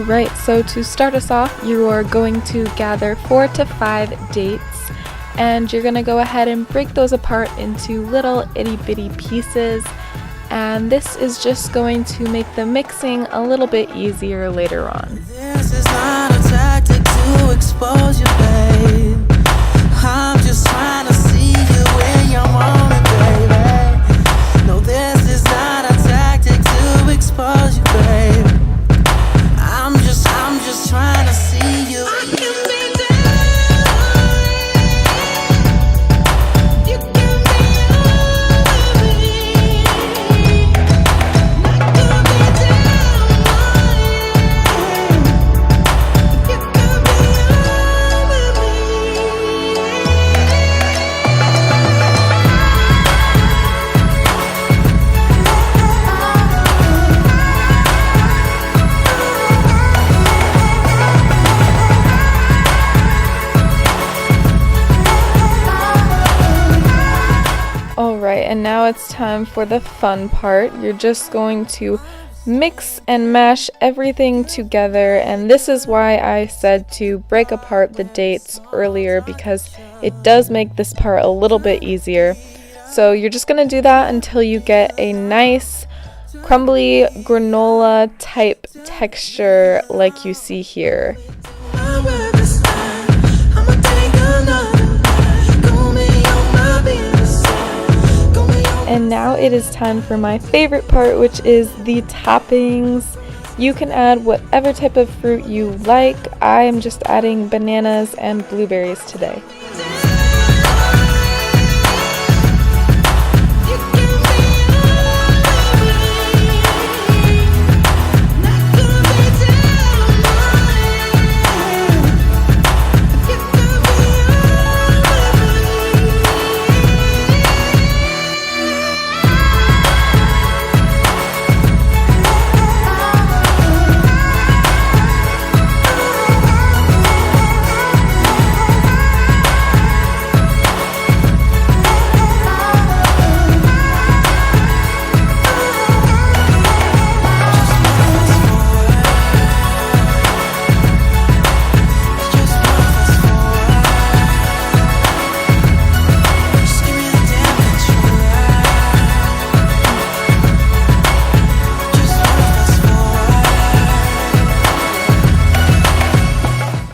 Alright, so to start us off, you are going to gather 4 to 5 dates, and you're going to go ahead and break those apart into little itty bitty pieces, and this is just going to make the mixing a little bit easier later on. This is not a tactic to expose you, babe. I'm just trying to see you in your moment, baby. No, this is not a tactic to expose you, babe. I'm just trying to see you. I can be down. You can be over me. Not gonna be down. You can be over Alright, and now it's time for the fun part. You're just going to mix and mash everything together, and this is why I said to break apart the dates earlier, because it does make this part a little bit easier. So you're just going to do that until you get a nice crumbly granola type texture like you see here. And now it is time for my favorite part, which is the toppings. You can add whatever type of fruit you like. I am just adding bananas and blueberries today.